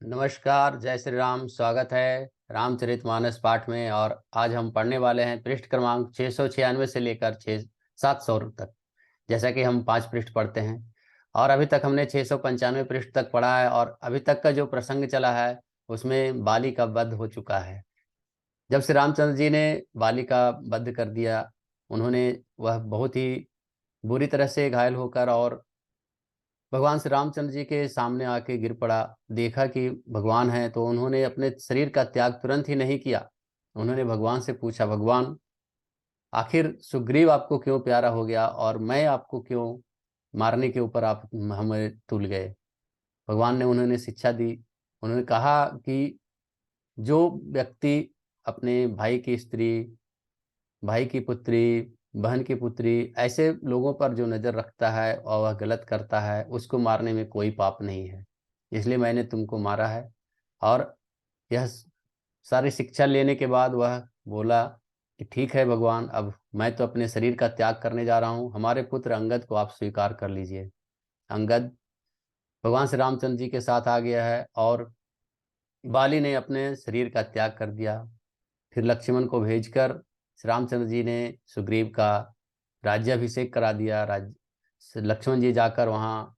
नमस्कार, जय श्री राम। स्वागत है रामचरितमानस पाठ में। और आज हम पढ़ने वाले हैं पृष्ठ क्रमांक 696 से लेकर 700 तक। जैसा कि हम 5 पृष्ठ पढ़ते हैं और अभी तक हमने 695 पृष्ठ तक पढ़ा है। और अभी तक का जो प्रसंग चला है उसमें बाली का वध हो चुका है। जब श्री रामचंद्र जी ने बाली का वध कर दिया, उन्होंने वह बहुत ही बुरी तरह से घायल होकर और भगवान श्री रामचंद्र जी के सामने आके गिर पड़ा। देखा कि भगवान हैं, तो उन्होंने अपने शरीर का त्याग तुरंत ही नहीं किया। उन्होंने भगवान से पूछा, भगवान आखिर सुग्रीव आपको क्यों प्यारा हो गया और मैं आपको क्यों मारने के ऊपर आप हमें तुल गए। भगवान ने उन्होंने शिक्षा दी। उन्होंने कहा कि जो व्यक्ति अपने भाई की स्त्री, भाई की पुत्री, बहन की पुत्री, ऐसे लोगों पर जो नज़र रखता है और वह गलत करता है, उसको मारने में कोई पाप नहीं है। इसलिए मैंने तुमको मारा है। और यह सारी शिक्षा लेने के बाद वह बोला कि ठीक है भगवान, अब मैं तो अपने शरीर का त्याग करने जा रहा हूँ, हमारे पुत्र अंगद को आप स्वीकार कर लीजिए। अंगद भगवान श्री रामचंद्र जी के साथ आ गया है और बाली ने अपने शरीर का त्याग कर दिया। फिर लक्ष्मण को भेजकर श्री रामचंद्र जी ने सुग्रीव का राज्याभिषेक करा दिया। लक्ष्मण जी जाकर वहाँ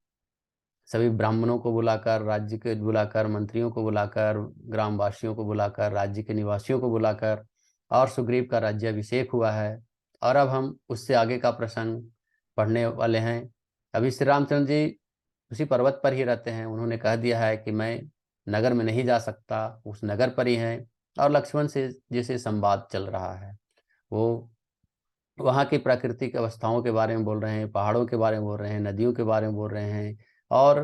सभी ब्राह्मणों को बुलाकर, राज्य के बुलाकर, मंत्रियों को बुलाकर, ग्रामवासियों को बुलाकर, राज्य के निवासियों को बुलाकर और सुग्रीव का राज्याभिषेक हुआ है। और अब हम उससे आगे का प्रसंग पढ़ने वाले हैं। अभी श्री रामचंद्र जी उसी पर्वत पर ही रहते हैं। उन्होंने कह दिया है कि मैं नगर में नहीं जा सकता, उस नगर पर ही हैं। और लक्ष्मण से जैसे संवाद चल रहा है, वो वहाँ की प्राकृतिक अवस्थाओं के बारे में बोल रहे हैं, पहाड़ों के बारे में बोल रहे हैं, नदियों के बारे में बोल रहे हैं और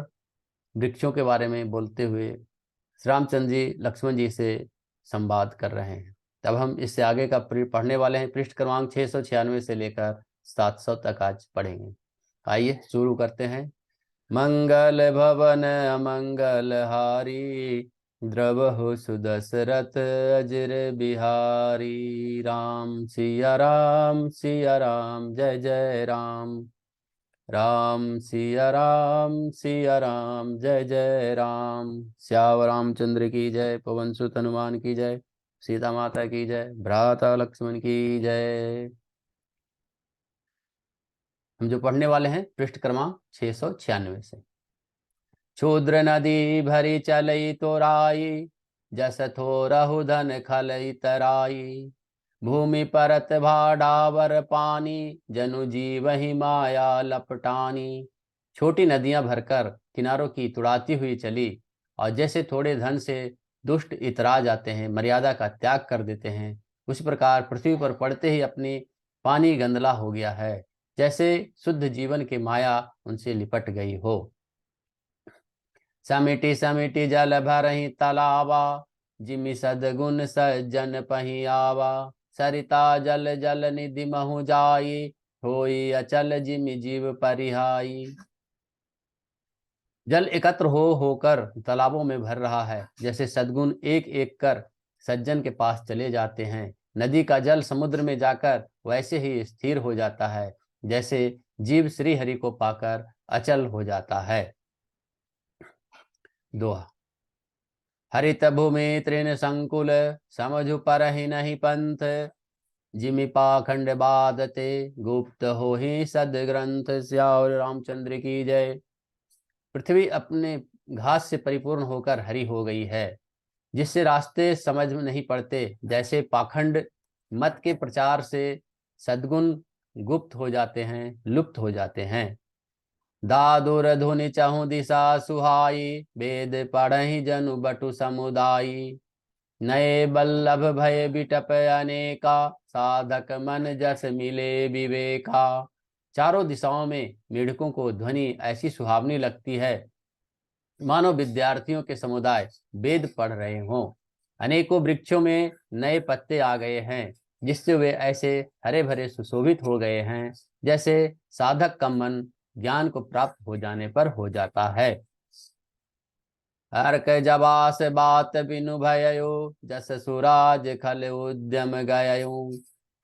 वृक्षों के बारे में बोलते हुए श्री रामचंद्र जी लक्ष्मण जी से संवाद कर रहे हैं। तब हम इससे आगे का पढ़ने वाले हैं। पृष्ठ क्रमांक 696 से लेकर 700 तक आज पढ़ेंगे। आइए शुरू करते हैं। मंगल भवन अमंगल हारी, द्रवहु सुदशरथ अजर बिहारी। राम सिया राम जय जय राम। राम सिया राम जय जय राम। श्याम रामचंद्र की जय, पवन सुत हनुमान की जय, सीता माता की जय, भ्राता लक्ष्मण की जय। हम जो पढ़ने वाले हैं पृष्ठ क्रमांक 696 से। क्षुद्र नदी भरी चलई तोराई, जस थोरहु धन खलई तराई। भूमि परत भाडावर पानी, जनु जीवहि माया लपटानी। छोटी नदियां भरकर किनारों की तुड़ाती हुई चली, और जैसे थोड़े धन से दुष्ट इतरा जाते हैं, मर्यादा का त्याग कर देते हैं, उस प्रकार पृथ्वी पर पड़ते ही अपनी पानी गंदला हो गया है, जैसे शुद्ध जीवन की माया उनसे लिपट गई हो। समिति समिति जल भरहि तलावा, जिमि सदगुण सज्जन पही आवा। सरिता जल जल निधि महु जाई, होई अचल जिमि जीव परिहाई। जल एकत्र हो होकर तालाबों में भर रहा है, जैसे सद्गुण एक एक कर सज्जन के पास चले जाते हैं। नदी का जल समुद्र में जाकर वैसे ही स्थिर हो जाता है, जैसे जीव श्री हरि को पाकर अचल हो जाता है। दोहा। हरित भूमि तृण संकुल, समझु परहि नहीं पंथ। जिमि पाखंड बाधते, गुप्त हो ही सदग्रंथ। श्याम रामचंद्र की जय। पृथ्वी अपने घास से परिपूर्ण होकर हरी हो गई है, जिससे रास्ते समझ में नहीं पड़ते। जैसे पाखंड मत के प्रचार से सद्गुण गुप्त हो जाते हैं, लुप्त हो जाते हैं। दादुर धुनि चहु दिशा सुहाई, वेद पढ़हि जनु बटु समुदायी। नए बल्लभ भय बिटप अनेका, साधक मन जस मिले विवेका। चारों दिशाओं में मेढकों को ध्वनि ऐसी सुहावनी लगती है, मानो विद्यार्थियों के समुदाय वेद पढ़ रहे हों। अनेकों वृक्षों में नए पत्ते आ गए हैं, जिससे वे ऐसे हरे भरे सुशोभित हो गए हैं, जैसे साधक का मन ज्ञान को प्राप्त हो जाने पर हो जाता है। हर्क जबास बात बिनु भययो, जस सुराज खल उद्यम गययो।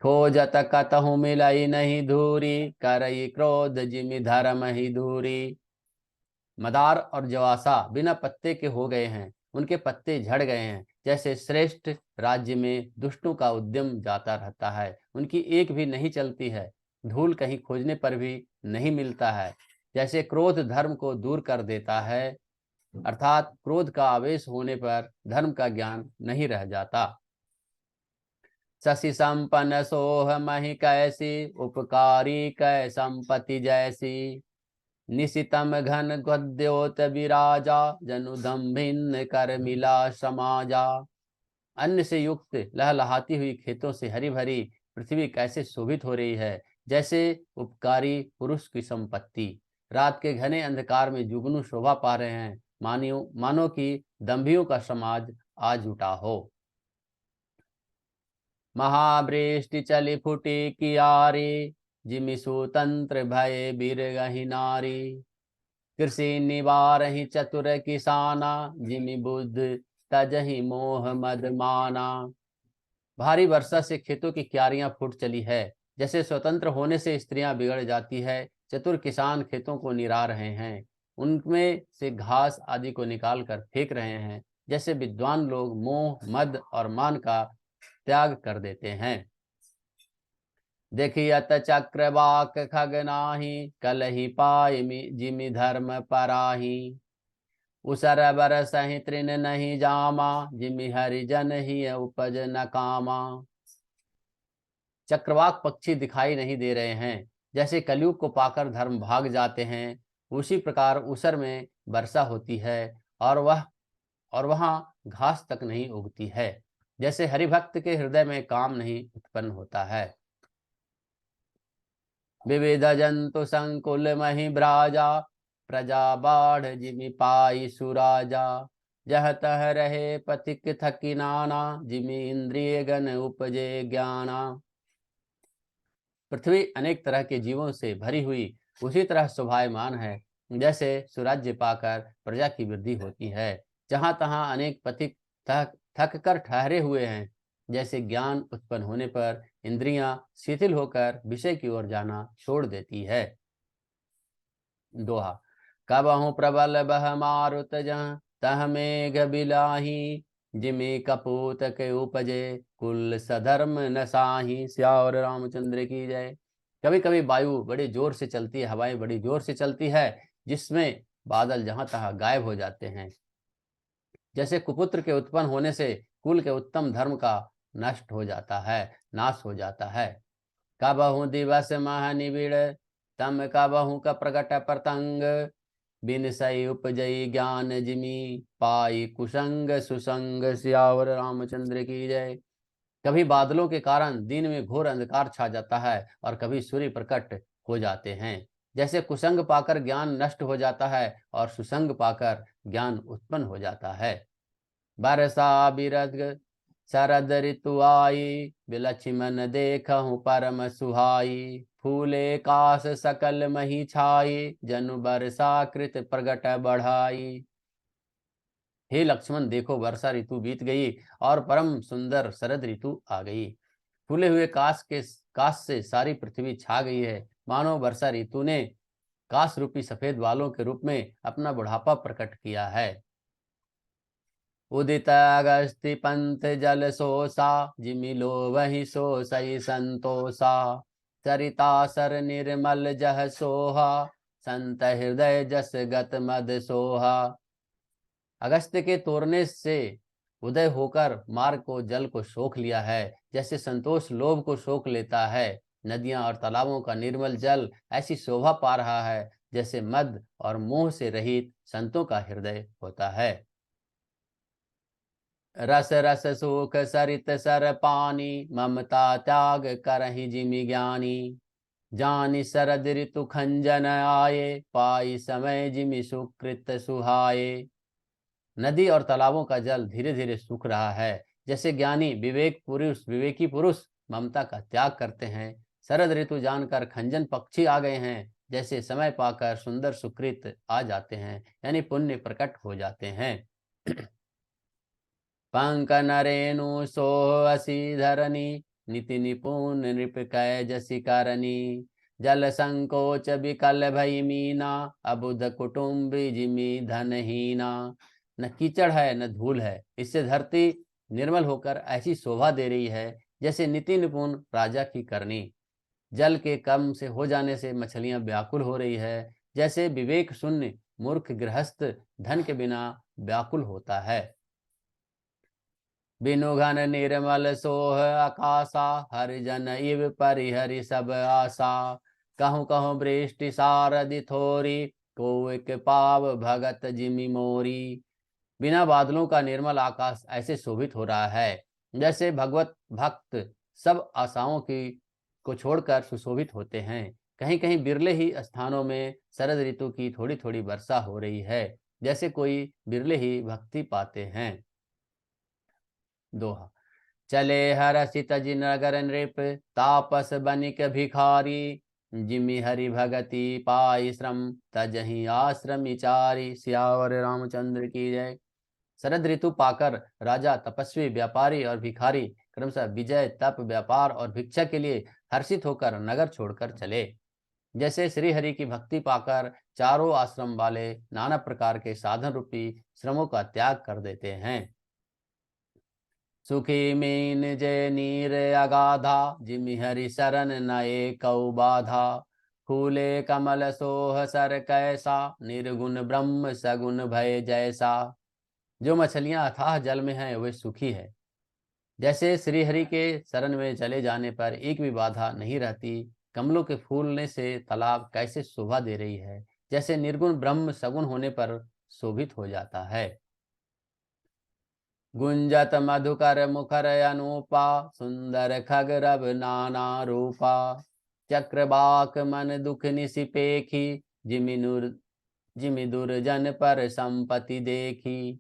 खोजत कतहु मिलई नहीं धूरी, करई क्रोध जिमि धर्म ही दूरी। मदार और जवासा बिना पत्ते के हो गए हैं, उनके पत्ते झड़ गए हैं। जैसे श्रेष्ठ राज्य में दुष्टों का उद्यम जाता रहता है, उनकी एक भी नहीं चलती है, धूल कहीं खोजने पर भी नहीं मिलता है। जैसे क्रोध धर्म को दूर कर देता है, अर्थात क्रोध का आवेश होने पर धर्म का ज्ञान नहीं रह जाता। शशि संपन्न सोह मही कैसी, उपकारी कै संपत्ति जैसी। निशितम घन गद्योत विराजा, जनुदम भिन्न कर मिला समाजा। अन्न से युक्त लहलहाती हुई खेतों से हरी भरी पृथ्वी कैसे शोभित हो रही है, जैसे उपकारी पुरुष की संपत्ति। रात के घने अंधकार में जुगनू शोभा पा रहे हैं, मानो कि दंभियों का समाज आज उठा हो। महावृष्टि चली फूटी कियारी, जिमि सुतंत्र भय बिरगहि नारी। कृषि निवारहि चतुर किसाना, जिमि बुद्ध तजहि मोह मद माना। भारी वर्षा से खेतों की क्यारियां फूट चली है, जैसे स्वतंत्र होने से स्त्रियां बिगड़ जाती है। चतुर किसान खेतों को निरा रहे हैं, उनमें से घास आदि को निकाल कर फेंक रहे हैं, जैसे विद्वान लोग मोह मद और मान का त्याग कर देते हैं। देखियत चक्रवाक खगनाही, कलहि पाय जिमि धर्म पराही। उसर बरसहि तृण नहीं जामा, जिमि हरिजन ही उपज न कामा। चक्रवाक पक्षी दिखाई नहीं दे रहे हैं, जैसे कलयुग को पाकर धर्म भाग जाते हैं, उसी प्रकार उसर में वर्षा होती है और वहां घास तक नहीं उगती है, जैसे हरिभक्त के हृदय में काम नहीं उत्पन्न होता है। विविध जंतु संकुल मही ब्राजा, प्रजा बाढ़ जिमि पाई सुराजा। जह तह रहे पथिक थकी नाना, जिमि इंद्रिय गण उपजे ज्ञाना। पृथ्वी अनेक तरह के जीवों से भरी हुई उसी तरह शोभायमान है, जैसे सुराज्य पाकर प्रजा की वृद्धि होती है। जहां तहां अनेक पथिक थक कर ठहरे हुए हैं, जैसे ज्ञान उत्पन्न होने पर इंद्रियां शिथिल होकर विषय की ओर जाना छोड़ देती है। दोहा। कबहु प्रबल बह मारुत जहाँ, तह मेघ बिलाही। जिमि कपूत के उपजे, कुल सधर्म नसाही। सियावर रामचंद्र की जय। कभी कभी वायु बड़ी जोर से चलती है, हवाएं बड़ी जोर से चलती है, जिसमें बादल जहां तहां गायब हो जाते हैं। जैसे कुपुत्र के उत्पन्न होने से कुल के उत्तम धर्म का नष्ट हो जाता है, नाश हो जाता है। कबहु दिवस मह निबिड़, तम कबहु का प्रगट प्रतंग। बिन सई उपजई ज्ञान जिमि, पाई कुसंग सुसंग। सियावर रामचंद्र की जय। कभी बादलों के कारण दिन में घोर अंधकार छा जाता है और कभी सूर्य प्रकट हो जाते हैं। जैसे कुसंग पाकर ज्ञान नष्ट हो जाता है और सुसंग पाकर ज्ञान उत्पन्न हो जाता है। बरसा बिरग शरद ऋतु आई, बिलछि मन देखहु परम सुहाई। फूले कास सकल मही छाई, जनु बरसा कृत प्रगट बढ़ाई। हे लक्ष्मण, देखो वर्षा ऋतु बीत गई और परम सुंदर शरद ऋतु आ गई। फूले हुए काश से सारी पृथ्वी छा गई है, मानो वर्षा ऋतु ने काश रूपी सफेद बालों के रूप में अपना बुढ़ापा प्रकट किया है। उदित अगस्ति पंथ जल सोसा, जिमि लो वही सो सही संतोषा। चरिता सर निर्मल जह सोहा, संत हृदय जस गत मद सोहा। अगस्त्य के तोड़ने से उदय होकर मार्ग को जल को सोख लिया है, जैसे संतोष लोभ को सोख लेता है। नदियां और तालाबों का निर्मल जल ऐसी शोभा पा रहा है, जैसे मद और मोह से रहित संतों का हृदय होता है। रस रस सुख सरित सर पानी, ममता त्याग करहि जिमि ज्ञानी। जानि शरद ऋतु खंजन आए, पाई समय जिमि सुकृत सुहाए। नदी और तालाबों का जल धीरे धीरे सूख रहा है, जैसे ज्ञानी विवेकी पुरुष ममता का त्याग करते हैं। शरद ऋतु जानकर खंजन पक्षी आ गए हैं, जैसे समय पाकर सुंदर सुकृत आ जाते हैं, यानी पुण्य प्रकट हो जाते हैं। पंक नरेनु सोअसी धरनी, नीति निपुण नृप कै जसी करनी। जल संकोच विकल भई मीना, अबुध कुटुम्बी जिमि धनहीना। न कीचड़ है न धूल है। इससे धरती निर्मल होकर ऐसी शोभा दे रही है जैसे नीति निपुण राजा की करनी। जल के कम से हो जाने से मछलियां व्याकुल हो रही है, जैसे विवेक शून्य मूर्ख गृहस्थ धन के बिना व्याकुल होता है। बिनु घन निर्मल सोह आकाशा, हरिजन इव परिहरि सब आशा। कहूँ कहूँ वृष्टि सारदि थोरी, को एक पाव भगत जिमि मोरी। बिना बादलों का निर्मल आकाश ऐसे शोभित हो रहा है जैसे भगवत भक्त सब आशाओं की को छोड़कर सुशोभित होते हैं। कहीं कहीं बिरले ही स्थानों में शरद ऋतु की थोड़ी थोड़ी वर्षा हो रही है, जैसे कोई बिरले ही भक्ति पाते हैं। दोहा। चले हरषित जि नगर नृप, तापस बनिक भिखारी। जिमि हरि भगति पाई श्रम, तजहि आश्रम चारी। सियावर रामचंद्र की जय। शरद ऋतु पाकर राजा, तपस्वी, व्यापारी और भिखारी क्रमशः विजय, तप, व्यापार और भिक्षा के लिए हर्षित होकर नगर छोड़कर चले। जैसे श्री हरि की भक्ति पाकर चारों आश्रम वाले नाना प्रकार के साधन रूपी श्रमों का त्याग कर देते हैं। सुखी मीन जय नीर अगाधा, जिमि हरि शरण नए कौ बाधा। फूले कमल सोह सर कैसा, निर्गुण ब्रह्म सगुण भय जैसा। जो मछलियां अथाह जल में हैं वे सुखी है। जैसे श्रीहरि के शरण में चले जाने पर एक भी बाधा नहीं रहती। कमलों के फूलने से तालाब कैसे शोभा दे रही है, जैसे निर्गुण ब्रह्म सगुण होने पर शोभित हो जाता है। गुंजत मधुकर मुखर अनूपा, सुंदर खगरब नाना रूपा। चक्रबाक मन दुख निसिपेखी, जिमि दुर्जन पर संपत्ति देखी।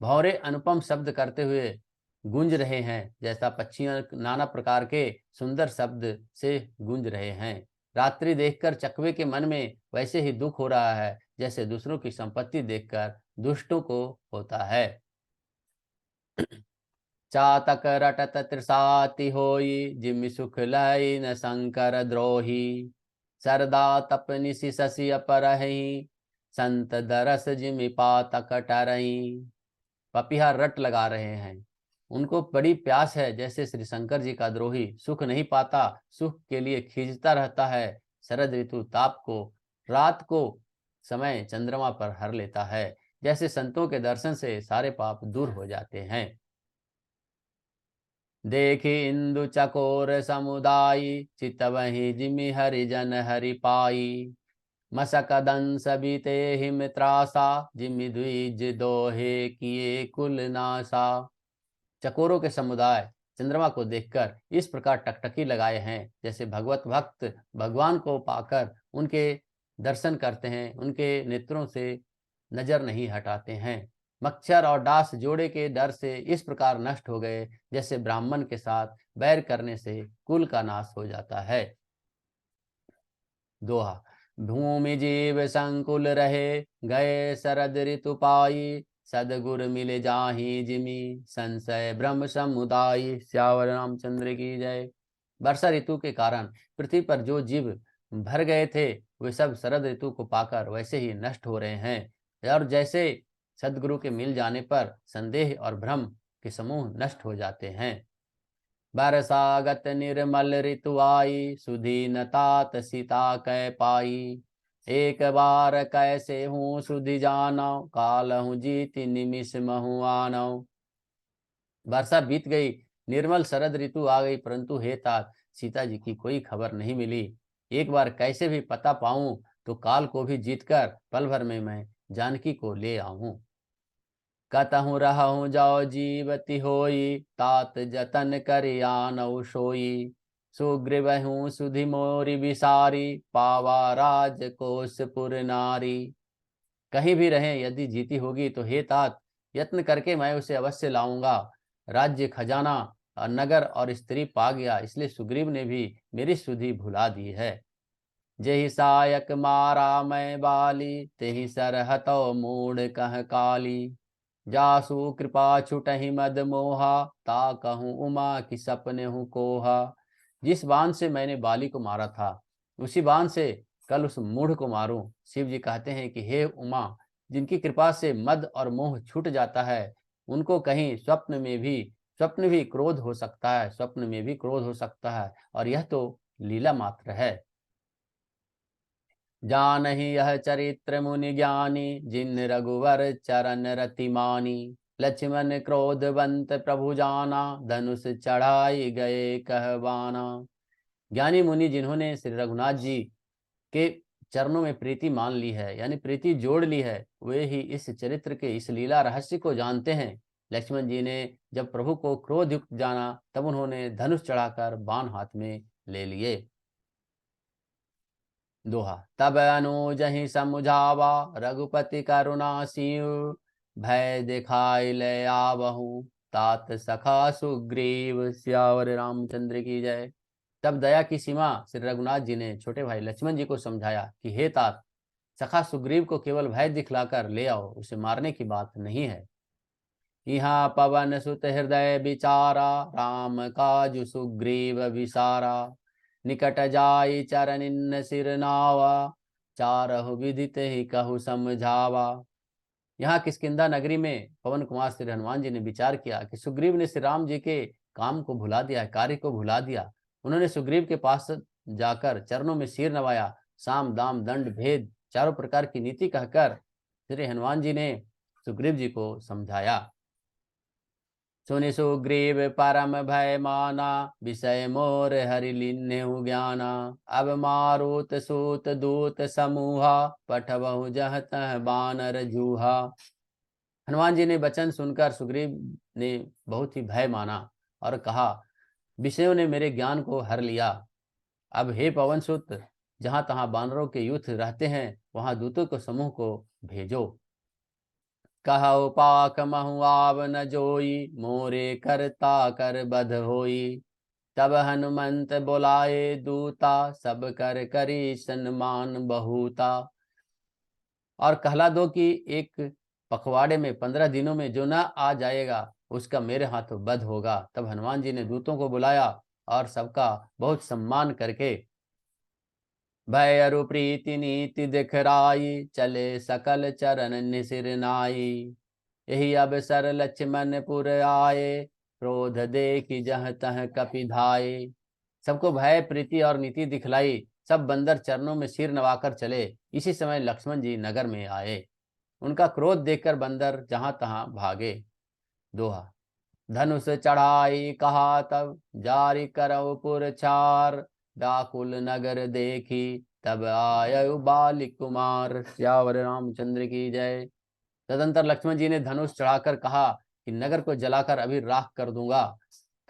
भौरे अनुपम शब्द करते हुए गूंज रहे हैं, जैसा पक्षियां नाना प्रकार के सुंदर शब्द से गूंज रहे हैं। रात्रि देखकर चकवे के मन में वैसे ही दुख हो रहा है जैसे दूसरों की संपत्ति देखकर दुष्टों को होता है। चातक रटत त्रिसाति होई, जिमि सुख लय न शंकर द्रोही। सरदा तपनिसि शशि अपरहि, संत दरस जिमि पातक टरही। पपिहा रट लगा रहे हैं, उनको बड़ी प्यास है, जैसे श्री शंकर जी का द्रोही सुख नहीं पाता, सुख के लिए खींचता रहता है। शरद ऋतु ताप को रात को समय चंद्रमा पर हर लेता है, जैसे संतों के दर्शन से सारे पाप दूर हो जाते हैं। देखी इंदु चकोर समुदायी, चितवहि जिमि हरिजन हरि पाई। मसक दंस बीते हिम त्रासा, जिमि द्विज दोहे किए कुल नासा। चकोरों के समुदाय चंद्रमा को देखकर इस प्रकार टकटकी लगाए हैं, जैसे भगवत भक्त भगवान को पाकर उनके दर्शन करते हैं, उनके नेत्रों से नजर नहीं हटाते हैं। मच्छर और डास जोड़े के डर से इस प्रकार नष्ट हो गए, जैसे ब्राह्मण के साथ बैर करने से कुल का नाश हो जाता है। दोहा। भूमि जीव संकुल रहे, गए शरद ऋतु पाई। सदगुर मिले जाहि जिमि, संशय ब्रह्म समुदाय। श्यावर रामचंद्र की जय। वर्षा ऋतु के कारण पृथ्वी पर जो जीव भर गए थे वे सब शरद ऋतु को पाकर वैसे ही नष्ट हो रहे हैं, और जैसे सदगुरु के मिल जाने पर संदेह और भ्रम के समूह नष्ट हो जाते हैं। बरसागत निर्मल ऋतु आई, सुधीन तात सीता कै पाई। एक बार कैसे हूँ सुधि जानो, काल हूँ जीति निमिष महु आनो। वर्षा बीत गई, निर्मल शरद ऋतु आ गई, परंतु हे तात सीता जी की कोई खबर नहीं मिली। एक बार कैसे भी पता पाऊं तो काल को भी जीतकर पल भर में मैं जानकी को ले आऊं। कतहु रहूं जाओ जीवती होई, तात जतन करि आनौ सोई। सुग्रीवहूँ सुधि मोरी विसारी, पावा राज कोसपुर नारी। कहीं भी रहें, यदि जीती होगी तो हे तात यत्न करके मैं उसे अवश्य लाऊंगा। राज्य, खजाना और नगर और स्त्री पा गया, इसलिए सुग्रीव ने भी मेरी सुधि भुला दी है। जेहि सायक मारा मैं बाली, तेहि सरहतौ मूढ़ कह काली। जासु कृपा छुटहि मद मोहा, ता कहूँ उमा की सपने हूँ कोहा। जिस बाण से मैंने बाली को मारा था, उसी बाण से कल उस मूढ़ को मारूं। शिव जी कहते हैं कि हे उमा, जिनकी कृपा से मद और मोह छूट जाता है, उनको कहीं स्वप्न भी क्रोध हो सकता है, स्वप्न में भी क्रोध हो सकता है, और यह तो लीला मात्र है। जानहि यह चरित्र मुनि ज्ञानी, जिन रघुवर चरण रति मानी। लक्ष्मण क्रोधवंत प्रभु जाना, धनुष चढ़ाई गए कहवाना। ज्ञानी मुनि जिन्होंने श्री रघुनाथ जी के चरणों में प्रीति मान ली है, यानी प्रीति जोड़ ली है, वे ही इस चरित्र के, इस लीला रहस्य को जानते हैं। लक्ष्मण जी ने जब प्रभु को क्रोध युक्त जाना, तब उन्होंने धनुष चढ़ाकर बाण हाथ में ले लिए। दोहा। तब अनुजहि समुझावा, रघुपति करुणा सियु। भय दिखाई ले आवहु, तात सखा सुग्रीव। सियावर रामचंद्र की जय। तब दया की सीमा श्री रघुनाथ जी ने छोटे भाई लक्ष्मण जी को समझाया कि हे तात, सखा सुग्रीव को केवल भय दिखलाकर ले आओ, उसे मारने की बात नहीं है। यहाँ पवन सुत हृदय विचारा, राम काजु सुग्रीव विसारा। निकट जाई चरनिन सिर नावा, चारहु विदित ही कहु समझावा। यहाँ किष्किंधा नगरी में पवन कुमार श्री हनुमान जी ने विचार किया कि सुग्रीव ने श्री राम जी के काम को भुला दिया है, कार्य को भुला दिया। उन्होंने सुग्रीव के पास जाकर चरणों में सिर नवाया, साम दाम दंड भेद चारों प्रकार की नीति कहकर श्री हनुमान जी ने सुग्रीव जी को समझाया। सुनि सुग्रीव परम भय माना, विषय मोर हरि लीन्हु ज्ञाना। अब मारुत सूत दूत समूहा, पठबहु जह तह बानर जूहा। हनुमान जी ने वचन सुनकर सुग्रीव ने बहुत ही भय माना और कहा, विषयों ने मेरे ज्ञान को हर लिया। अब हे पवन सुत, जहां तहां बानरों के युद्ध रहते हैं, वहां दूतों के समूह को भेजो। कहु पाक महु आव न जोई, मोरे करता कर बध होई। तब हनुमंत बुलाए दूता, सब कर करी सन्मान बहुता। और कहला दो कि एक पखवाड़े में 15 दिनों में जो न आ जाएगा, उसका मेरे हाथों वध होगा। तब हनुमान जी ने दूतों को बुलाया और सबका बहुत सम्मान करके भय अरु प्रीति नीति दिखराई, चले सकल चरण निसिर नाई। यही अवसर लक्ष्मण पुर आए, क्रोध देखि जह तह कपि धाये। सबको भय प्रीति और नीति दिखलाई, सब बंदर चरणों में सिर नवाकर चले। इसी समय लक्ष्मण जी नगर में आए, उनका क्रोध देखकर बंदर जहां तहां भागे। दोहा। धनुष चढ़ाई कहा तब, जारी करौ पुरचार। व्याकुल नगर देखी, तब आयु बालि कुमार। सियावर रामचंद्र की जय। तदंतर लक्ष्मण जी ने धनुष चढ़ाकर कहा कि नगर को जलाकर अभी राख कर दूंगा।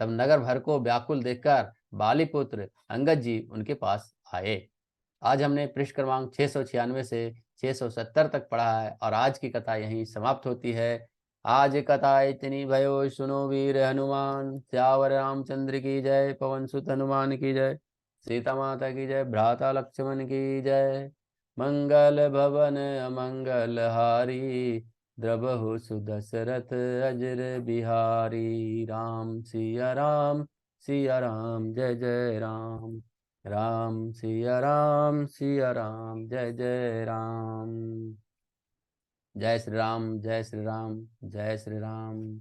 तब नगर भर को व्याकुल देखकर बालीपुत्र अंगद जी उनके पास आए। आज हमने पृष्ठ क्रमांक 696 से 670 तक पढ़ा है और आज की कथा यहीं समाप्त होती है। आज कथा इतनी भयो सुनो वीर हनुमान। सियावर रामचंद्र की जय। पवन सुत हनुमान की जय। सीता माता की जय। भ्राता लक्ष्मण की जय। मंगल भवन अमंगल हारी, द्रबहु सुदशरथ अजर बिहारी। राम सिया राम, सिया राम, जय जय राम। राम सिया राम, सिया राम, जय जय राम। जय श्री राम, जय श्री राम, जय श्री राम।